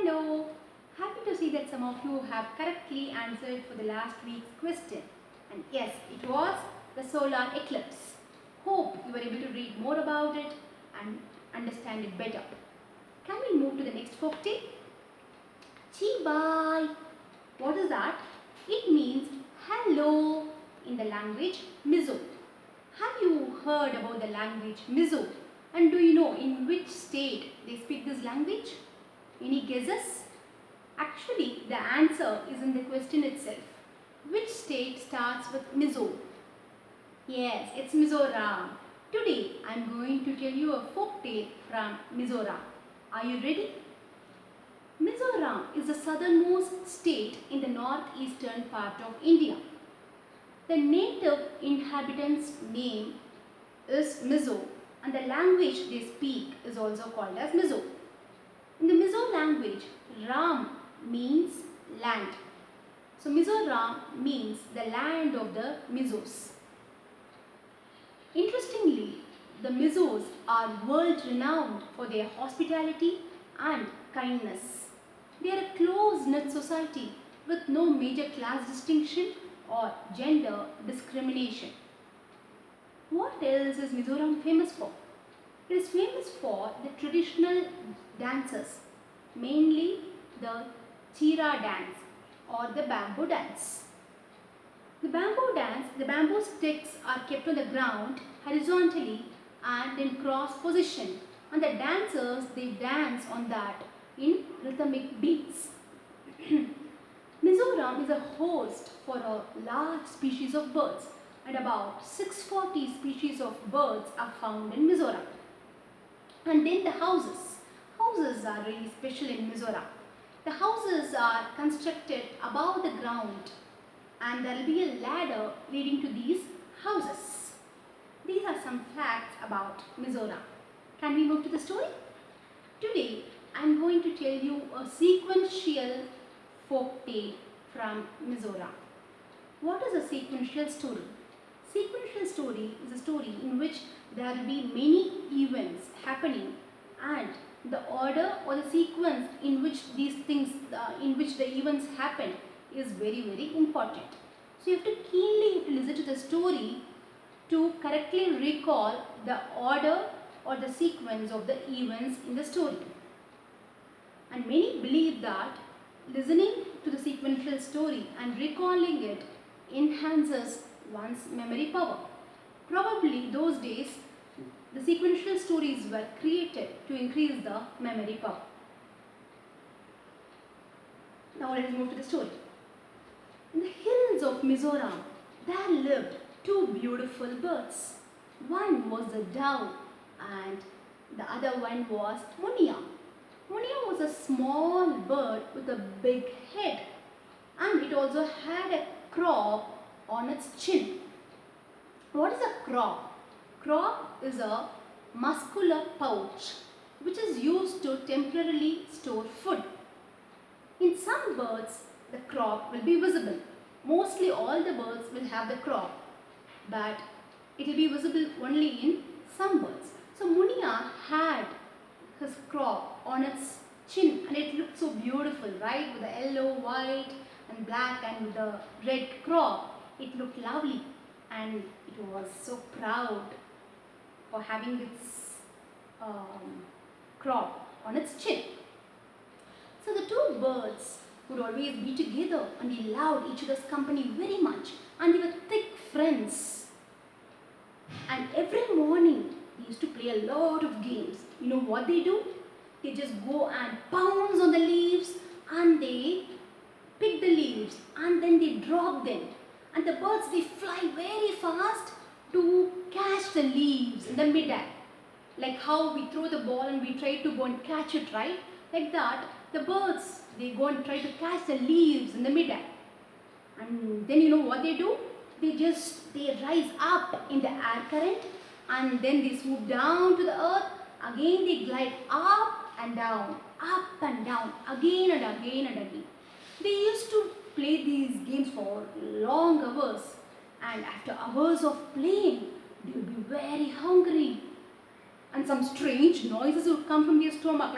Hello! Happy to see that some of you have correctly answered for the last week's question. And yes, it was the solar eclipse. Hope you were able to read more about it and understand it better. Can we move to the next folk tale? Chibai. What is that? It means hello in the language Mizo. Have you heard about the language Mizo? And do you know in which state they speak this language? Any guesses? Actually, the answer is in the question itself. Which state starts with Mizo? Yes, it's Mizoram. Today, I am going to tell you a folk tale from Mizoram. Are you ready? Mizoram is the southernmost state in the northeastern part of India. The native inhabitants' name is Mizo and the language they speak is also called as Mizo. In the Mizo language, Ram means land. So Mizoram means the land of the Mizos. Interestingly, the Mizos are world renowned for their hospitality and kindness. They are a close-knit society with no major class distinction or gender discrimination. What else is Mizoram famous for? It is famous for the traditional dances, mainly the Chira dance or the bamboo dance. The bamboo sticks are kept on the ground horizontally and in cross position, and the dancers they dance on that in rhythmic beats. Mizoram is a host for a large species of birds, and about 640 species of birds are found in Mizoram. And then the houses. Houses are really special in Mizoram. The houses are constructed above the ground and there will be a ladder leading to these houses. These are some facts about Mizoram. Can we move to the story? Today I am going to tell you a sequential folk tale from Mizoram. What is a sequential story? Sequential story is a story in which there will be many events happening and the order or the sequence in which these things, in which the events happen is very, very important. So you have to keenly listen to the story to correctly recall the order or the sequence of the events in the story. And many believe that listening to the sequential story and recalling it enhances one's memory power. Probably those days the sequential stories were created to increase the memory power. Now let us move to the story. In the hills of Mizoram, there lived two beautiful birds. One was a dove and the other one was Munia. Munia was a small bird with a big head and it also had a crop on its chin. What is a crop? Crop is a muscular pouch which is used to temporarily store food. In some birds, the crop will be visible. Mostly all the birds will have the crop, but it will be visible only in some birds. So Munia had his crop on its chin and it looked so beautiful, right? With the yellow, white and black and with the red crop. It looked lovely and it was so proud for having its crop on its chin. So the two birds would always be together and they loved each other's company very much and they were thick friends. And every morning they used to play a lot of games. You know what they do? They just go and pounce on the leaves and they pick the leaves and then they drop them. And the birds they fly very fast to catch the leaves in the midair. Like how we throw the ball and we try to go and catch it, right? Like that, the birds they go and try to catch the leaves in the midair. And then you know what they do? They rise up in the air current and then they swoop down to the earth. Again they glide up and down, again and again and again. They used to play these games for long hours and after hours of playing, they would be very hungry and some strange noises would come from their stomach.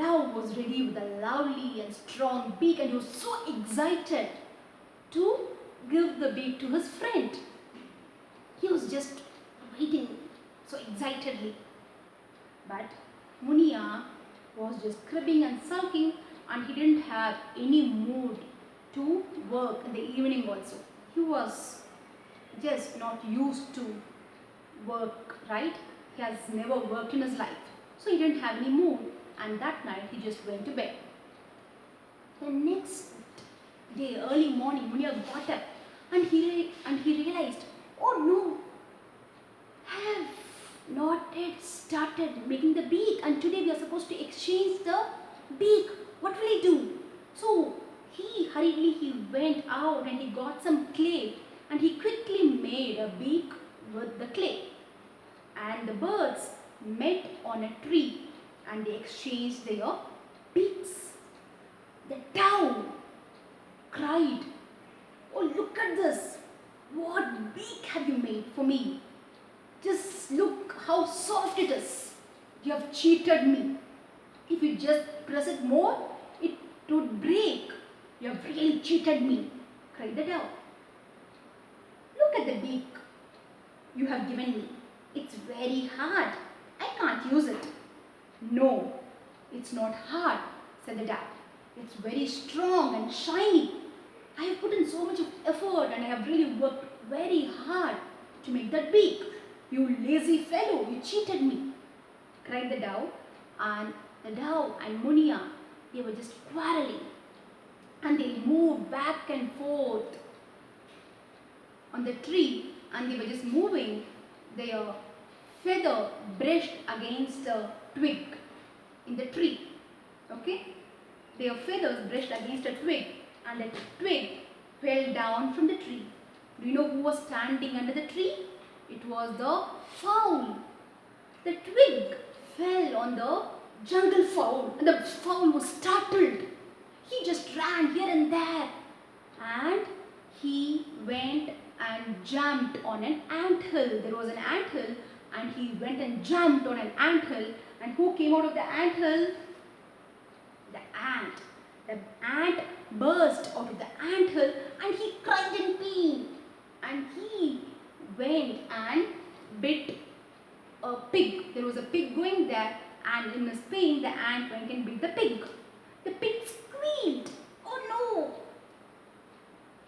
dove was ready with a lovely and strong beak, and he was so excited to give the beak to his friend. He was just waiting so excitedly. But Munia was just cribbing and sulking, and he didn't have any mood to work in the evening also. He was just not used to work, right? He has never worked in his life. So he didn't have any mood, and that night he just went to bed. The next day, early morning, Munia got up and he realized, oh no, I have not yet started making the beak, and today we are supposed to exchange the beak. What will I do? So he hurriedly went out and he got some clay, and he quickly made a beak with the clay. And the birds met on a tree and they exchanged their beaks. The dove cried, oh, look at this. What beak have you made for me? Just look how soft it is. You have cheated me. If you just press it more, it would break. You have really cheated me, cried the dove. Look at the beak you have given me. It's very hard. I can't use it. No, it's not hard, said the dove. It's very strong and shiny. I have put in so much of effort and I have really worked very hard to make that beak. You lazy fellow, you cheated me, cried the dove. And the dove and Munia, they were just quarreling. And they moved back and forth on the tree, and they were just moving. Their feather brushed against a twig in the tree. Okay? Their feathers brushed against a twig, and the twig fell down from the tree. Do you know who was standing under the tree? It was the fowl. The twig fell on the jungle fowl, and the fowl was startled. He just ran here and there, and he went and jumped on an anthill. There was an anthill, and he went and jumped on an anthill. And who came out of the anthill? The ant. The ant burst out of the anthill, and he cried in pain. And he went and bit a pig. There was a pig going there, and in his pain, the ant went and bit the pig. The pig screamed, oh no!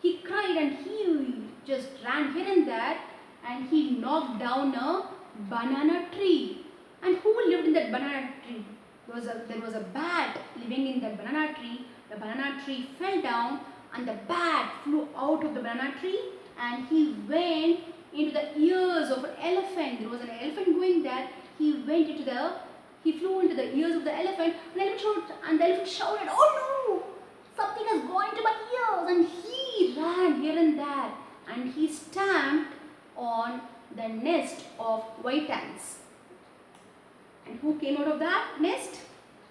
He cried and he just ran here and there, and he knocked down a banana tree. And who lived in that banana tree? There was a bat living in that banana tree. The banana tree fell down, and the bat flew out of the banana tree, and he went into the ears of an elephant. There was an elephant going there. He flew into the ears of the elephant, and the elephant shouted, oh no! Something has gone into my ears. And he ran here and there, and he stamped on the nest of white ants. And who came out of that nest?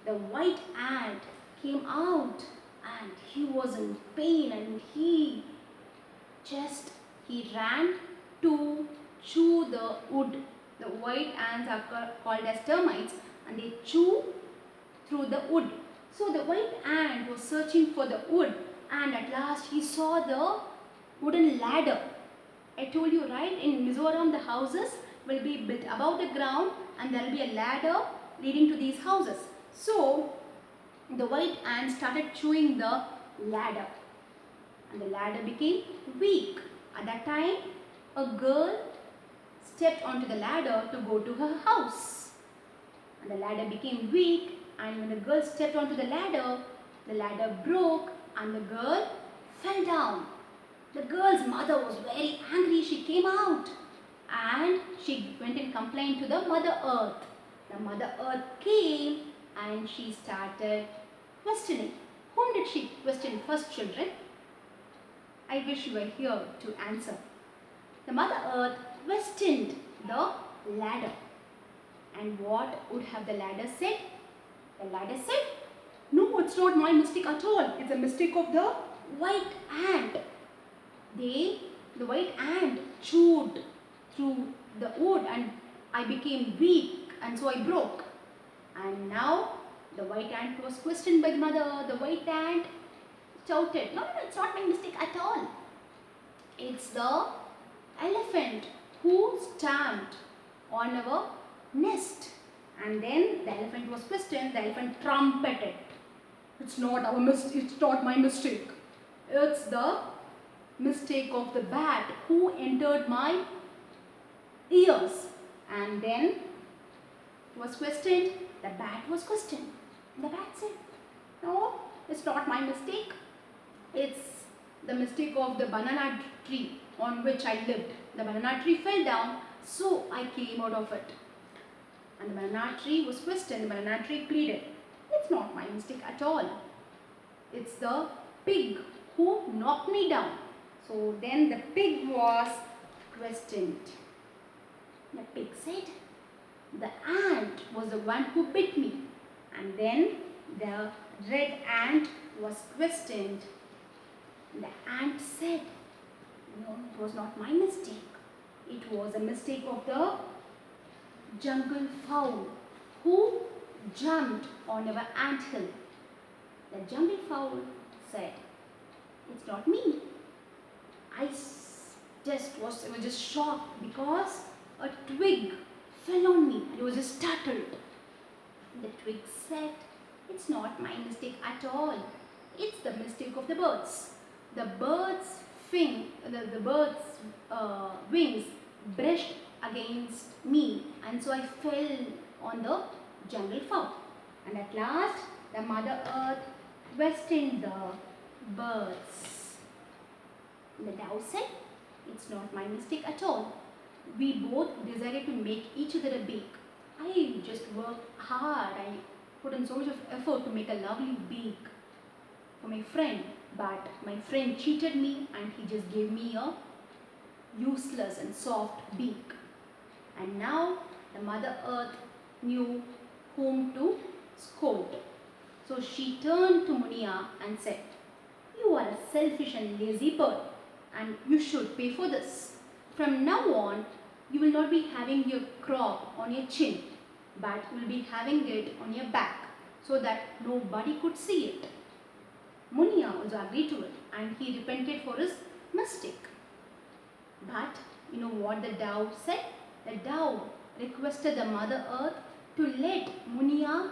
The white ant came out, and he was in pain, and he ran to chew the wood. The white ants are called as termites, and they chew through the wood. So the white ant was searching for the wood, and at last he saw the wooden ladder. I told you, right, in Mizoram the houses will be built above the ground, and there will be a ladder leading to these houses. So the white ant started chewing the ladder, and the ladder became weak. At that time, a girl stepped onto the ladder to go to her house, and the ladder became weak. And when the girl stepped onto the ladder broke, and the girl fell down. The girl's mother was very angry. She came out and she went and complained to the Mother Earth. The Mother Earth came and she started questioning. Whom did she question first, children? I wish you were here to answer. The Mother Earth questioned the ladder. And what would have the ladder said? The ladder said, no, it's not my mistake at all. It's a mistake of the white ant. The white ant chewed through the wood, and I became weak, and so I broke. And now The white ant was questioned by the mother. The white ant shouted, no, no, no, it's not my mistake at all. It's the elephant who stamped on our nest. And then the elephant was questioned. The elephant trumpeted. It's not our mistake. It's not my mistake. It's the mistake of the bat who entered my ears. And then was questioned. The bat was questioned. The bat said, no, it's not my mistake. It's the mistake of the banana tree on which I lived. The banana tree fell down, so I came out of it. And the banana tree was questioned. The banana tree pleaded, it's not my mistake at all. It's the pig who knocked me down. So then the pig was questioned. The pig said, the ant was the one who bit me. And then the red ant was questioned. The ant said, no, it was not my mistake. It was a mistake of the jungle fowl who jumped on our ant hill. The jungle fowl said, it's not me. I was just shocked because a twig fell on me. I was just startled. The twig said, it's not my mistake at all. It's the mistake of the birds. The bird's wings brushed against me, and so I fell on the jungle fowl. And at last, the Mother Earth questioned the birds. The dove said, it's not my mistake at all. We both decided to make each other a beak. I just worked hard. I put in so much of effort to make a lovely beak for my friend. But my friend cheated me and he just gave me a useless and soft beak. And now the Mother Earth knew whom to scold. So she turned to Munia and said, you are a selfish and lazy bird and you should pay for this. From now on, you will not be having your crop on your chin, but you will be having it on your back so that nobody could see it. Munia also agreed to it and he repented for his mistake. But you know what the dove said? The dove requested the Mother Earth to let Munia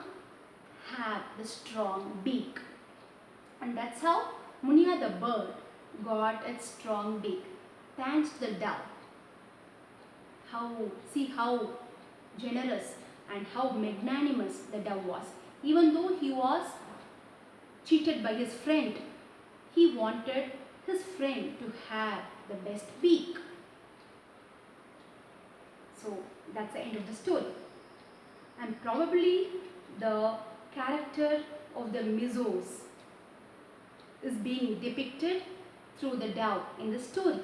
have the strong beak. And that's how Munia the bird got its strong beak. Thanks to the dove. See how generous and how magnanimous the dove was. Even though he was cheated by his friend, he wanted his friend to have the best beak. So that's the end of the story. And probably the character of the Mizos is being depicted through the dove in the story.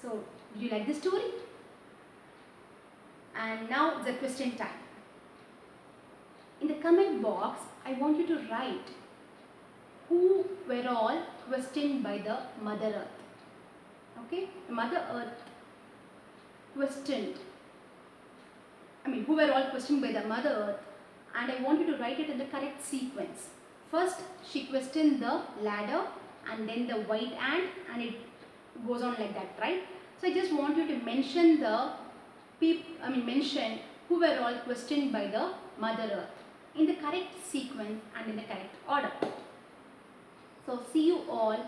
So, did you like the story? And now the question time. In the comment box, I want you to write who were all questioned by the Mother Earth. Okay? The Mother Earth questioned, who were all questioned by the Mother Earth, and I want you to write it in the correct sequence. First, she questioned the ladder and then the white ant, and it goes on like that, right? So I just want you to mention mention who were all questioned by the Mother Earth in the correct sequence and in the correct order. So see you all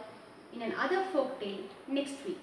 in another folk tale next week.